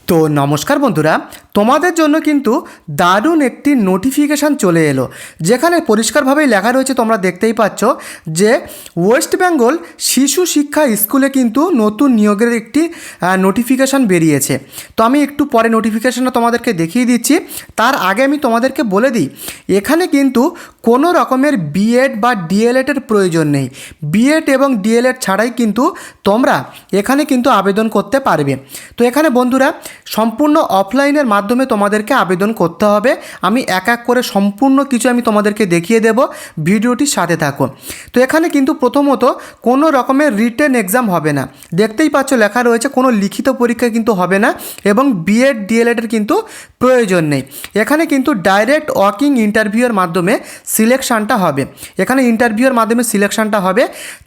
তো নমস্কার বন্ধুরা, তোমাদের জন্য কিন্তু দারুণ একটি নোটিফিকেশান চলে এলো, যেখানে পরিষ্কারভাবেই লেখা রয়েছে, তোমরা দেখতেই পাচ্ছ যে ওয়েস্ট বেঙ্গল শিশু শিক্ষা স্কুলে কিন্তু নতুন নিয়োগের একটি নোটিফিকেশান বেরিয়েছে। তো আমি একটু পরে নোটিফিকেশানটা তোমাদেরকে দেখিয়ে দিচ্ছি। তার আগে আমি তোমাদেরকে বলে দিই, এখানে কিন্তু কোনো রকমের বিএড বা ডিএলএডের প্রয়োজন নেই। বিএড এবং ডিএলএড ছাড়াই কিন্তু তোমরা এখানে কিন্তু আবেদন করতে পারবে। তো এখানে বন্ধুরা সম্পূর্ণ অফলাইনের মাধ্যমে তোমাদেরকে আবেদন করতে হবে। আমি এক এক করে সম্পূর্ণ কিছু আমি তোমাদেরকে দেখিয়ে দেব, ভিডিওটির সাথে থাকো। তো এখানে কিন্তু প্রথমত কোনো রকমের রিটেন এক্সাম হবে না, দেখতেই পাচ্ছ লেখা রয়েছে কোনো লিখিত পরীক্ষা কিন্তু হবে না, এবং বিএড ডিএলএডের কিন্তু প্রয়োজন নেই। এখানে কিন্তু ডাইরেক্ট ওয়াকিং ইন্টারভিউয়ের মাধ্যমে সিলেকশানটা হবে। এখানে ইন্টারভিউয়ের মাধ্যমে সিলেকশানটা হবে।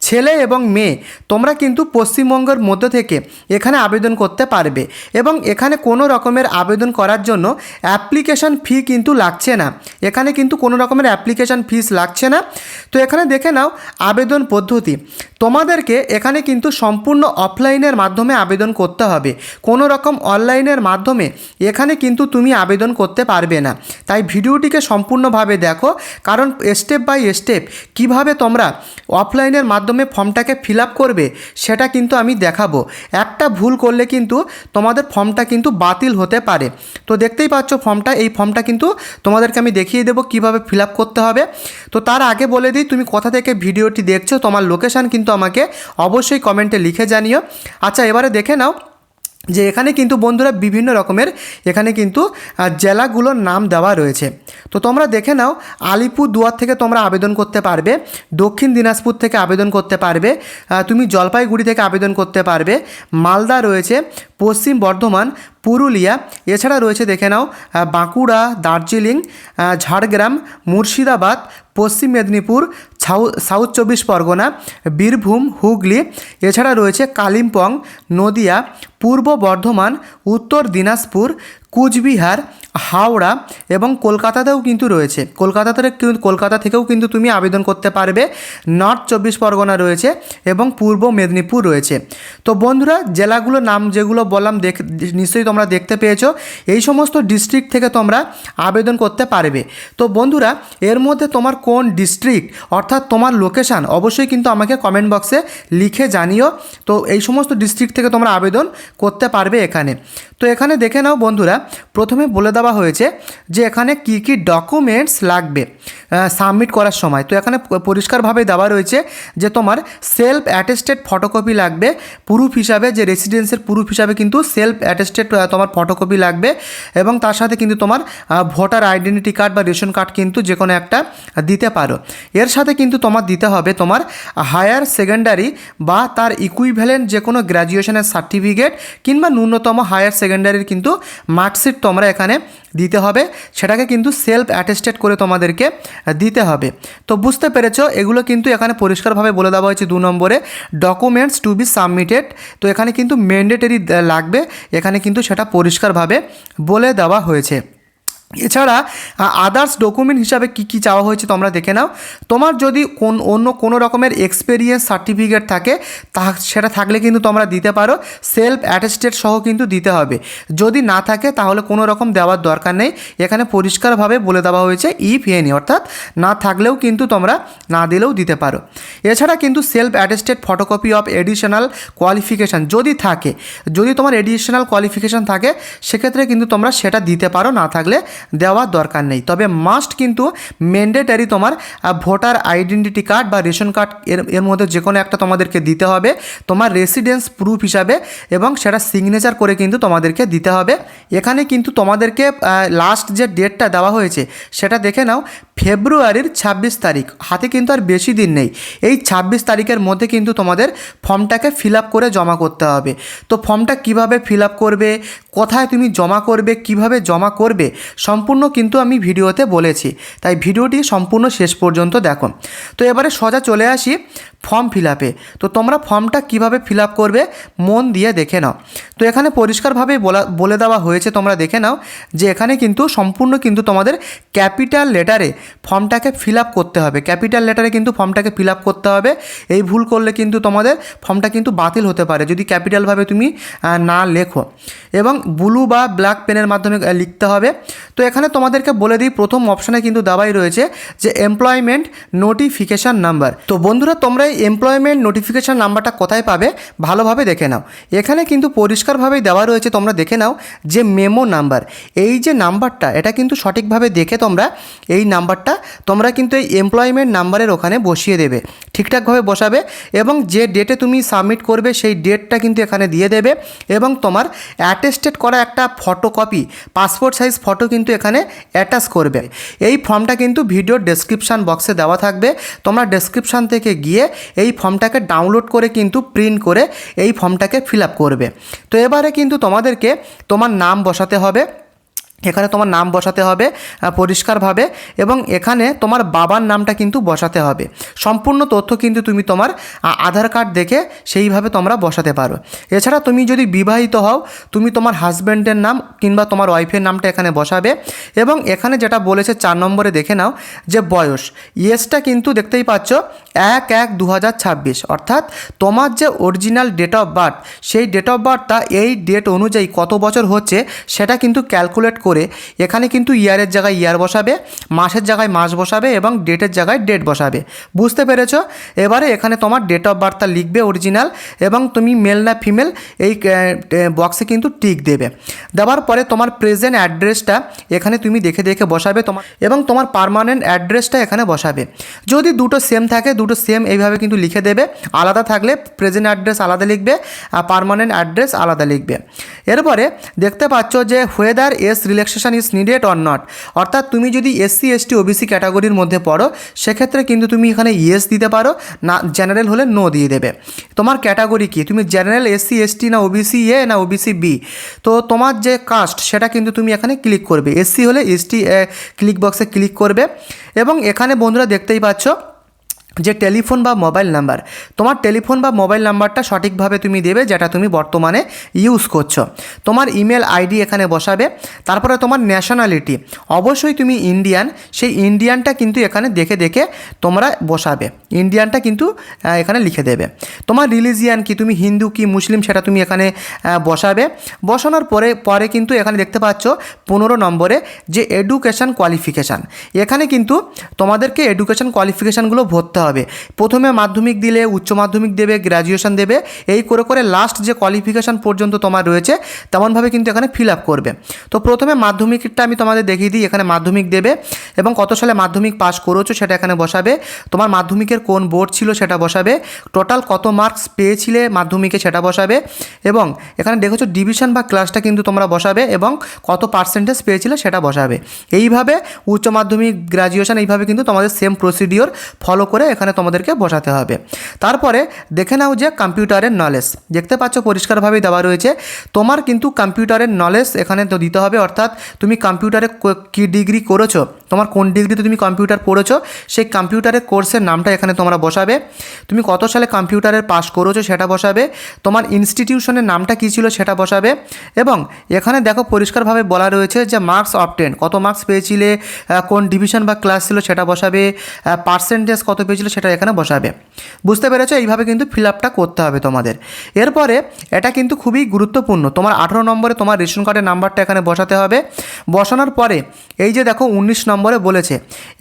ছেলে এবং মেয়ে তোমরা কিন্তু পশ্চিমবঙ্গের মধ্য থেকে এখানে আবেদন করতে পারবে, এবং এখানে কোনো রকমের আবেদন করার জন্য অ্যাপ্লিকেশান ফি কিন্তু লাগছে না। এখানে কিন্তু কোনো রকমের অ্যাপ্লিকেশান ফিস লাগছে না। তো এখানে দেখে নাও আবেদন পদ্ধতি। তোমাদেরকে এখানে কিন্তু সম্পূর্ণ অফলাইনের মাধ্যমে আবেদন করতে হবে, কোনো রকম অনলাইনের মাধ্যমে এখানে কিন্তু তুমি আবেদন করতে পারবে না। তাই ভিডিওটিকে সম্পূর্ণভাবে দেখো, কারণ স্টেপ বাই স্টেপ কিভাবে তোমরা অফলাইনের মাধ্যমে ফর্মটাকে ফিল আপ করবে সেটা কিন্তু আমি দেখাবো। একটা ভুল করলে কিন্তু তোমাদের ফর্মটা কিন্তু বাতিল হতে পারে। তো দেখতেই পাচ্ছ ফর্মটা, এই ফর্মটা কিন্তু তোমাদেরকে আমি দেখিয়ে দেবো কিভাবে ফিল আপ করতে হবে। তো তার আগে বলে দিই, তুমি কোথা থেকে ভিডিওটি দেখছো, তোমার লোকেশান কিন্তু আমাকে অবশ্যই কমেন্টে লিখে জানিও। আচ্ছা, এবারে দেখে নাও যে এখানে কিন্তু বন্ধুরা বিভিন্ন রকমের এখানে কিন্তু জেলাগুলোর নাম দেওয়া রয়েছে। তো তোমরা দেখে নাও, আলিপুরদুয়ার থেকে তোমরা আবেদন করতে পারবে, দক্ষিণ দিনাজপুর থেকে আবেদন করতে পারবে, তুমি জলপাইগুড়ি থেকে আবেদন করতে পারবে, মালদা রয়েছে, পশ্চিম বর্ধমান, পুরুলিয়া, এছাড়া রয়েছে দেখে নাও বাঁকুড়া, দার্জিলিং, ঝাড়গ্রাম, মুর্শিদাবাদ, পশ্চিম মেদিনীপুর, সাউথ চব্বিশ পরগনা, বীরভূম, হুগলি, এছাড়া রয়েছে কালিম্পং, নদিয়া, পূর্ব বর্ধমান, উত্তর দিনাজপুর, কুচবিহার, হাওড়া, এবং কলকাতাতেও কিন্তু রয়েছে। কলকাতা থেকেও কিন্তু তুমি আবেদন করতে পারবে। নর্থ চব্বিশ পরগনা রয়েছে এবং পূর্ব মেদিনীপুর রয়েছে। তো বন্ধুরা, জেলাগুলোর নাম যেগুলো বললাম নিশ্চয়ই তোমরা দেখতে পেয়েছো। এই সমস্ত ডিস্ট্রিক্ট থেকে তোমরা আবেদন করতে পারবে। তো বন্ধুরা, এর মধ্যে তোমার কোন ডিস্ট্রিক্ট অর্থাৎ তোমার লোকেশান অবশ্যই কিন্তু আমাকে কমেন্ট বক্সে লিখে জানিও। তো এই সমস্ত ডিস্ট্রিক্ট থেকে তোমরা আবেদন করতে পারবে এখানে। তো এখানে দেখে নাও বন্ধুরা, প্রথমে বলে দেওয়া হয়েছে যে এখানে কি কি ডকুমেন্টস লাগবে সাবমিট করার সময়। তো এখানে পরিষ্কারভাবে দেওয়া রয়েছে যে তোমার সেলফ অ্যাটেস্টেড ফটোকপি লাগবে প্রুফ হিসাবে, যে রেসিডেন্সের প্রুফ হিসাবে কিন্তু সেলফ অ্যাটেস্টেড তোমার ফটোকপি লাগবে, এবং তার সাথে কিন্তু তোমার ভোটার আইডেন্টিটি কার্ড বা রেশন কার্ড কিন্তু যে কোনো একটা দিতে পারো। এর সাথে কিন্তু তোমার দিতে হবে তোমার হায়ার সেকেন্ডারি বা তার ইকুইভ্যালেন্ট যে কোনো গ্র্যাজুয়েশনের সার্টিফিকেট কিংবা ন্যূনতম হায়ার সেকেন্ডারির কিন্তু মার্কশিট তোমরা এখানে দিতে হবে। সেটাকে কিন্তু সেলফ অ্যাটেস্টেড করে তোমাদেরকে দিতে হবে। তো বুঝতে পেরেছো, এগুলো কিন্তু এখানে পরিষ্কারভাবে বলে দেওয়া হয়েছে 2 নম্বরে, ডকুমেন্টস টু বি সাবমিটেড। তো এখানে কিন্তু ম্যান্ডেটরি লাগবে, এখানে কিন্তু সেটা পরিষ্কারভাবে বলে দেওয়া হয়েছে। এছাড়া আদার্স ডকুমেন্ট হিসাবে কি কি চাওয়া হয়েছে তোমরা দেখে নাও। তোমার যদি অন্য কোনো রকমের এক্সপেরিয়েন্স সার্টিফিকেট থাকে সেটা থাকলে কিন্তু তোমরা দিতে পারো, সেলফ অ্যাটেস্টেড সহ কিন্তু দিতে হবে। যদি না থাকে তাহলে কোনো রকম দেওয়ার দরকার নেই, এখানে পরিষ্কারভাবে বলে দেওয়া হয়েছে ইফ এনি, অর্থাৎ না থাকলেও কিন্তু তোমরা না দিলেও দিতে পারো। এছাড়া কিন্তু self attested photocopy of additional qualification যদি থাকে, যদি তোমার এডিশনাল কোয়ালিফিকেশান থাকে সেক্ষেত্রে কিন্তু তোমরা সেটা দিতে পারো, না থাকলে দেওয়ার দরকার নেই। তবে মাস্ট কিন্তু ম্যান্ডেটারি তোমার ভোটার আইডেন্টিটি কার্ড বা রেশন কার্ড এর মধ্যে যে কোনো একটা তোমাদেরকে দিতে হবে তোমার রেসিডেন্স প্রুফ হিসাবে, এবং সেটা সিগনেচার করে কিন্তু তোমাদেরকে দিতে হবে। এখানে কিন্তু তোমাদেরকে লাস্ট যে ডেটটা দেওয়া হয়েছে সেটা দেখে নাও, ফেব্রুয়ারির 26 তারিখ। হাতে কিন্তু আর বেশি দিন নেই। এই 26 তারিখের মধ্যে কিন্তু তোমাদের ফর্মটাকে ফিল আপ করে জমা করতে হবে। তো ফর্মটা কিভাবে ফিল আপ করবে, কোথায় তুমি জমা করবে, কিভাবে জমা করবে, সম্পূর্ণ কিন্তু আমি ভিডিওতে বলেছি। তাই ভিডিওটি সম্পূর্ণ শেষ পর্যন্ত দেখো। তো এবারে সোজা চলে আসি ফর্ম ফিল আপে। তো তোমরা ফর্মটা কিভাবে ফিল আপ করবে মন দিয়ে দেখে নাও। তো এখানে পরিষ্কারভাবে বলে দেওয়া হয়েছে, তোমরা দেখে নাও যে এখানে কিন্তু সম্পূর্ণ কিন্তু তোমাদের ক্যাপিটাল লেটারে ফর্মটাকে ফিল আপ করতে হবে। ক্যাপিটাল লেটারে কিন্তু ফর্মটাকে ফিল আপ করতে হবে। এই ভুল করলে কিন্তু তোমাদের ফর্মটা কিন্তু বাতিল হতে পারে যদি ক্যাপিটালভাবে তুমি না লেখো, এবং ব্লু বা ব্ল্যাক পেনের মাধ্যমে লিখতে হবে। তো এখানে তোমাদেরকে বলে দিই, প্রথম অপশানে কিন্তু দেওয়াই রয়েছে যে এমপ্লয়মেন্ট নোটিফিকেশান নাম্বার। তো বন্ধুরা, তোমরা এই এমপ্লয়মেন্ট নোটিফিকেশান নাম্বারটা কোথায় পাবে ভালোভাবে দেখে নাও। এখানে কিন্তু পরিষ্কারভাবেই দেওয়া রয়েছে, তোমরা দেখে নাও যে মেমো নাম্বার। এই যে নাম্বারটা, এটা কিন্তু সঠিকভাবে দেখে তোমরা এই নাম্বারটা তোমরা কিন্তু এই এমপ্লয়মেন্ট নাম্বারের ওখানে বসিয়ে দেবে, ঠিকঠাকভাবে বসাবে, এবং যে ডেটে তুমি সাবমিট করবে সেই ডেটটা কিন্তু এখানে দিয়ে দেবে, এবং তোমার অ্যাটেস্টেড করা একটা ফটোকপি, পাসপোর্ট সাইজ ফটো কিন্তু এখানে অ্যাটাচ করবে। এই ফর্মটা কিন্তু ভিডিওর ডেসক্রিপশান বক্সে দেওয়া থাকবে, তোমরা ডেসক্রিপশান থেকে গিয়ে এই ফর্মটাকে ডাউনলোড করে কিন্তু প্রিন্ট করে এই ফর্মটাকে ফিল আপ করবে। তো এবারে কিন্তু তোমাদেরকে তোমার নাম বসাতে হবে, এখানে তোমার নাম বসাতে হবে পরিষ্কারভাবে, এবং এখানে তোমার বাবার নামটা কিন্তু বসাতে হবে। সম্পূর্ণ তথ্য কিন্তু তুমি তোমার আধার কার্ড দেখে সেইভাবে তোমরা বসাতে পারো। এছাড়া তুমি যদি বিবাহিত হও, তুমি তোমার হাজব্যান্ডের নাম কিংবা তোমার ওয়াইফের নামটা এখানে বসাবে। এবং এখানে যেটা বলেছে 4 নম্বরে দেখে নাও যে বয়স, ইয়েসটা কিন্তু দেখতেই পাচ্ছ 1/1/2026, অর্থাৎ তোমার যে অরিজিনাল ডেট অফ বার্থ, সেই ডেট অফ বার্থটা এই ডেট অনুযায়ী কত বছর হচ্ছে সেটা কিন্তু ক্যালকুলেট করে এখানে কিন্তু ইয়ারের জায়গায় ইয়ার বসাবে, মাসের জায়গায় মাস বসাবে, এবং ডেটের জায়গায় ডেট বসাবে। বুঝতে পেরেছ? এবারে এখানে তোমার ডেট অফ বার্থটা লিখবে অরিজিনাল, এবং তুমি মেল না ফিমেল এই বক্সে কিন্তু টিক দেবে। দেওয়ার পরে তোমার প্রেজেন্ট অ্যাড্রেসটা এখানে তুমি দেখে দেখে বসাবে তোমার, এবং তোমার পার্মানেন্ট অ্যাড্রেসটা এখানে বসাবে। যদি দুটো সেম থাকে, দুটো সেম এইভাবে কিন্তু লিখে দেবে। আলাদা থাকলে প্রেজেন্ট অ্যাড্রেস আলাদা লিখবে, আর পার্মানেন্ট অ্যাড্রেস আলাদা লিখবে। এরপরে দেখতে পাচ্ছ যে whether S relaxation is needed or not, অর্থাৎ তুমি যদি SC ST OBC ক্যাটাগরির মধ্যে পড়ো সেক্ষেত্রে কিন্তু তুমি এখানে ইয়েস দিতে পারো, না জেনারেল হলে নো দিয়ে দেবে। তোমার ক্যাটাগরি কি, তুমি জেনারেল, SC ST, না OBC A, না OBC B। তো তোমার যে কাস্ট সেটা কিন্তু তুমি এখানে ক্লিক করবে, SC হলে ST ক্লিক বক্সে ক্লিক করবে। এবং এখানে বন্ধুরা দেখতেই পাচ্ছ যে টেলিফোন বা মোবাইল নাম্বার, তোমার টেলিফোন বা মোবাইল নাম্বারটা সঠিকভাবে তুমি দেবে যেটা তুমি বর্তমানে ইউজ করছো। তোমার ইমেল আইডি এখানে বসাবে। তারপরে তোমার ন্যাশনালিটি, অবশ্যই তুমি ইন্ডিয়ান, সেই ইন্ডিয়ানটা কিন্তু এখানে দেখে দেখে তোমরা বসাবে, ইন্ডিয়ানটা কিন্তু এখানে লিখে দেবে। তোমার রিলিজিয়ান কি, তুমি হিন্দু কি মুসলিম সেটা তুমি এখানে বসাবে। বসানোর পরে কিন্তু এখানে দেখতে পাচ্ছ 15 নম্বরে যে এডুকেশান কোয়ালিফিকেশান, এখানে কিন্তু তোমাদেরকে এডুকেশান কোয়ালিফিকেশানগুলো ভরতে হবে। প্রথমে মাধ্যমিক দিলে, উচ্চ মাধ্যমিক দেবে, গ্র্যাজুয়েশন দেবে, এই করে করে লাস্ট যে কোয়ালিফিকেশান পর্যন্ত তোমার রয়েছে তেমনভাবে কিন্তু এখানে ফিল আপ করবে। তো প্রথমে মাধ্যমিকটা আমি তোমাদের দেখিয়ে দিই, এখানে মাধ্যমিক দেবে, এবং কত সালে মাধ্যমিক পাস করেছো সেটা এখানে বসাবে। তোমার মাধ্যমিকের কোন বোর্ড ছিল সেটা বসাবে, টোটাল কত মার্কস পেয়েছিলে মাধ্যমিকে সেটা বসাবে, এবং এখানে দেখেছো ডিভিশন বা ক্লাসটা কিন্তু তোমরা বসাবে, এবং কত পার্সেন্টেজ পেয়েছিলে সেটা বসাবে। এইভাবে উচ্চ মাধ্যমিক, গ্র্যাজুয়েশন, এইভাবে কিন্তু তোমাদের সেম প্রসিডিওর ফলো করে এখানে তোমাদেরকে বসাতে হবে। তারপরে দেখে নাও যে কম্পিউটারের নলেজ, দেখতে পাচ্ছ পরিষ্কারভাবেই দেওয়া রয়েছে। তোমার কিন্তু কম্পিউটারের নলেজ এখানে তো দিতে হবে, অর্থাৎ তুমি কম্পিউটারে কী ডিগ্রি করেছো, তোমার কোন ডিগ্রিতে তুমি কম্পিউটার পড়েছো সেই কম্পিউটারের কোর্সের নামটা এখানে তোমরা বসাবে। তুমি কত সালে কম্পিউটারের পাস করেছো সেটা বসাবে, তোমার ইনস্টিটিউশনের নামটা কী ছিল সেটা বসাবে, এবং এখানে দেখো পরিষ্কারভাবে বলা রয়েছে যে মার্কস অবটেন, কত মার্কস পেয়েছিলে, কোন ডিভিশন বা ক্লাস ছিল সেটা বসাবে, পার্সেন্টেজ কত পেয়েছিল সেটা এখানে বসাবে। বুঝতে পেরেছো? এইভাবে কিন্তু ফিল আপটা করতে হবে তোমাদের। এরপরে এটা কিন্তু খুবই গুরুত্বপূর্ণ, তোমার 18 নম্বরে তোমার রেশন কার্ডের নাম্বারটা এখানে বসাতে হবে। বসানোর পরে এই যে দেখো 19 নম্বরে বলেছে,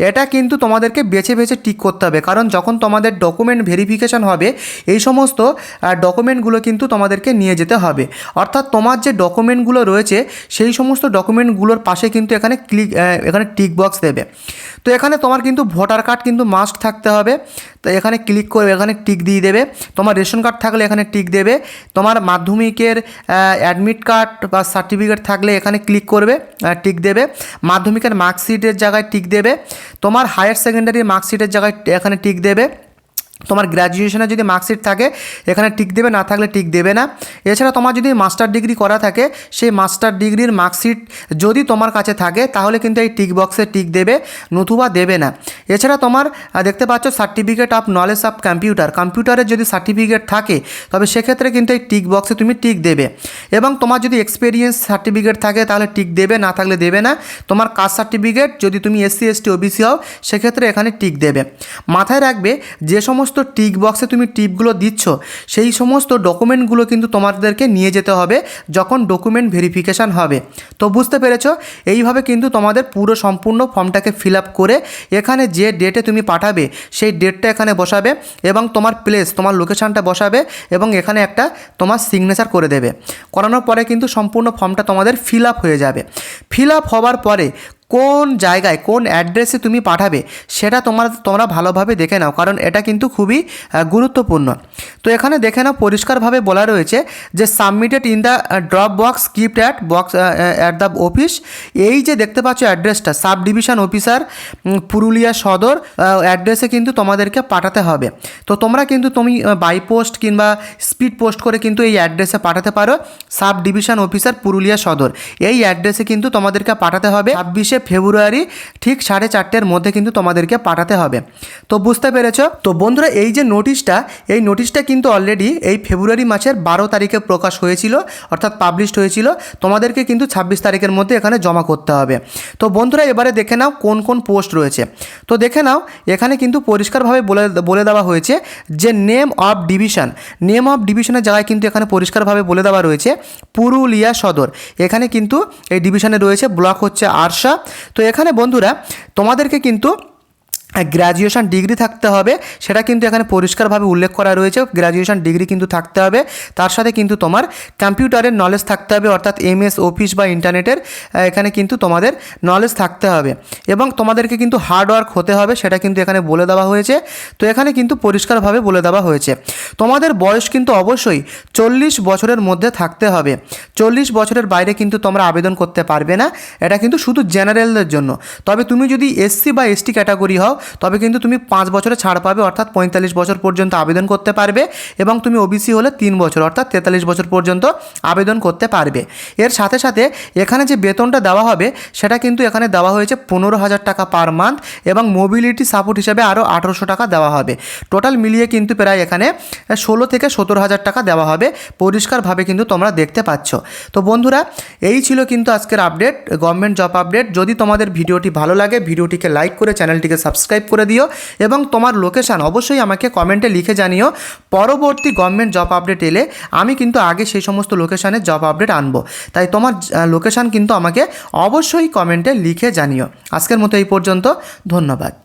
এটা কিন্তু তোমাদেরকে বেছে বেছে টিক করতে হবে, কারণ যখন তোমাদের ডকুমেন্ট ভেরিফিকেশান হবে এই সমস্ত ডকুমেন্টগুলো কিন্তু তোমাদেরকে নিয়ে যেতে হবে। অর্থাৎ তোমার যে ডকুমেন্টগুলো রয়েছে সেই সমস্ত ডকুমেন্টগুলোর পাশে কিন্তু এখানে এখানে টিক বক্স দেবে। তো এখানে তোমার কিন্তু ভোটার কার্ড কিন্তু মাস্ট থাকতে হবে, তো এখানে ক্লিক করে এখানে টিক দিয়ে দেবে। তোমার রেশন কার্ড থাকলে এখানে টিক দেবে। তোমার মাধ্যমিকের অ্যাডমিট কার্ড বা সার্টিফিকেট থাকলে এখানে ক্লিক করবে, টিক দেবে। মাধ্যমিকের মার্কশিটের জায়গায় টিক দেবে। তোমার হায়ার সেকেন্ডারি মার্কশিটের জায়গায় এখানে টিক দেবে। তোমার গ্র্যাজুয়েশনে যদি মার্কশিট থাকে এখানে টিক দেবে, না থাকলে টিক দেবে না। এছাড়া তোমার যদি মাস্টার ডিগ্রি করা থাকে সেই মাস্টার ডিগ্রির মার্কশিট যদি তোমার কাছে থাকে তাহলে কিন্তু এই টিক বক্সে টিক দেবে, নতুবা দেবে না। এছাড়া তোমার দেখতে পাচ্ছ সার্টিফিকেট অফ নলেজ অফ কম্পিউটারের যদি সার্টিফিকেট থাকে তবে সেক্ষেত্রে কিন্তু এই টিক বক্সে তুমি টিক দেবে। এবং তোমার যদি এক্সপিরিয়েন্স সার্টিফিকেট থাকে তাহলে টিক দেবে, না থাকলে দেবে না। তোমার কাস্ট সার্টিফিকেট যদি তুমি SC ST OBC হও সেক্ষেত্রে এখানে টিক দেবে। মাথায় রাখবে যে সমস্ত টিক বক্সে তুমি টিপগুলো দিচ্ছ সেই সমস্ত ডকুমেন্টগুলো কিন্তু তোমাদেরকে নিয়ে যেতে হবে যখন ডকুমেন্ট ভেরিফিকেশান হবে। তো বুঝতে পেরেছো, এইভাবে কিন্তু তোমাদের পুরো সম্পূর্ণ ফর্মটাকে ফিল আপ করে এখানে যে ডেটে তুমি পাঠাবে সেই ডেটটা এখানে বসাবে এবং তোমার প্লেস, তোমার লোকেশানটা বসাবে এবং এখানে একটা তোমার সিগনেচার করে দেবে। করানোর পরে কিন্তু সম্পূর্ণ ফর্মটা তোমাদের ফিল আপ হয়ে যাবে। ফিল আপ হওয়ার পরে কোন জায়গায় কোন অ্যাড্রেসে তুমি পাঠাবে সেটা তোমরা ভালোভাবে দেখে নাও, কারণ এটা কিন্তু খুবই গুরুত্বপূর্ণ। তো এখানে দেখে নাও পরিষ্কারভাবে বলা রয়েছে যে submitted in the drop box kept at the office. এই যে দেখতে পাচ্ছ অ্যাড্রেসটা সাব ডিভিশন অফিসার পুরুলিয়া সদর অ্যাড্রেসে কিন্তু তোমাদেরকে পাঠাতে হবে। তো তোমরা কিন্তু তুমি বাই পোস্ট কিংবা স্পিড পোস্ট করে কিন্তু এই অ্যাড্রেসে পাঠাতে পারো। সাব ডিভিশন অফিসার পুরুলিয়া সদর এই অ্যাড্রেসে কিন্তু তোমাদেরকে পাঠাতে হবে। 26শে ফেব্রুয়ারি ঠিক 4:30-র মধ্যে কিন্তু তোমাদেরকে পাঠাতে হবে। তো বুঝতে পেরেছো? তো বন্ধুরা এই যে নোটিশটা কিন্তু অলরেডি এই ফেব্রুয়ারি মাসের 12 তারিখে প্রকাশ হয়েছিল, অর্থাৎ পাবলিশড হয়েছিল। তোমাদেরকে কিন্তু 26 তারিখের মধ্যে এখানে জমা করতে হবে। তো বন্ধুরা এবারে দেখে নাও কোন কোন পোস্ট রয়েছে। তো দেখে নাও এখানে কিন্তু পরিষ্কারভাবে বলে দেওয়া হয়েছে যে নেম অফ ডিভিশনের জায়গায় কিন্তু এখানে পরিষ্কারভাবে বলে দেওয়া রয়েছে পুরুলিয়া সদর। এখানে কিন্তু এই ডিভিশনে রয়েছে, ব্লক হচ্ছে আরশা। তো এখানে বন্ধুরা তোমাদেরকে কিন্তু গ্র্যাজুয়েশন ডিগ্রি থাকতে হবে, সেটা কিন্তু এখানে পরিষ্কারভাবে উল্লেখ করা রয়েছে। গ্র্যাজুয়েশন ডিগ্রি কিন্তু থাকতে হবে, তার সাথে কিন্তু তোমার কম্পিউটারের নলেজ থাকতে হবে, অর্থাৎ MS অফিস বা ইন্টারনেটের এখানে কিন্তু তোমাদের নলেজ থাকতে হবে এবং তোমাদেরকে কিন্তু হার্ডওয়ার্ক হতে হবে, সেটা কিন্তু এখানে বলে দেওয়া হয়েছে। তো এখানে কিন্তু পরিষ্কারভাবে বলে দেওয়া হয়েছে তোমাদের বয়স কিন্তু অবশ্যই 40 বছরের মধ্যে থাকতে হবে। 40 বছরের বাইরে কিন্তু তোমরা আবেদন করতে পারবে না, এটা কিন্তু শুধু জেনারেলদের জন্য। তবে তুমি যদি SC বা ST ক্যাটাগরি হও তবে কিন্তু তুমি 5 বছরে ছাড় পাবে, অর্থাৎ 45 বছর পর্যন্ত আবেদন করতে পারবে এবং তুমি OBC হলে 3 বছর অর্থাৎ 43 বছর পর্যন্ত আবেদন করতে পারবে। এর সাথে সাথে এখানে যে বেতনটা দেওয়া হবে সেটা কিন্তু এখানে দেওয়া হয়েছে 15,000 টাকা পার মান্থ এবং মোবিলিটি সাপোর্ট হিসাবে আরও 1800 টাকা দেওয়া হবে। টোটাল মিলিয়ে কিন্তু প্রায় এখানে 16 থেকে 17,000 টাকা দেওয়া হবে। পরিষ্কারভাবে কিন্তু তোমরা দেখতে পাচ্ছ। তো বন্ধুরা এই ছিল কিন্তু আজকের আপডেট, গভর্নমেন্ট জব আপডেট। যদি তোমাদের ভিডিওটি ভালো লাগে ভিডিওটিকে লাইক করে চ্যানেলটিকে সাবস্ক্রাইব করে দিও এবং তোমার লোকেশান অবশ্যই আমাকে কমেন্টে লিখে জানিও। পরবর্তী গভর্নমেন্ট জব আপডেট এলে আমি কিন্তু আগে সেই সমস্ত লোকেশানের জব আপডেট আনবো, তাই তোমার লোকেশান কিন্তু আমাকে অবশ্যই কমেন্টে লিখে জানিও। আজকের মতো এই পর্যন্ত, ধন্যবাদ।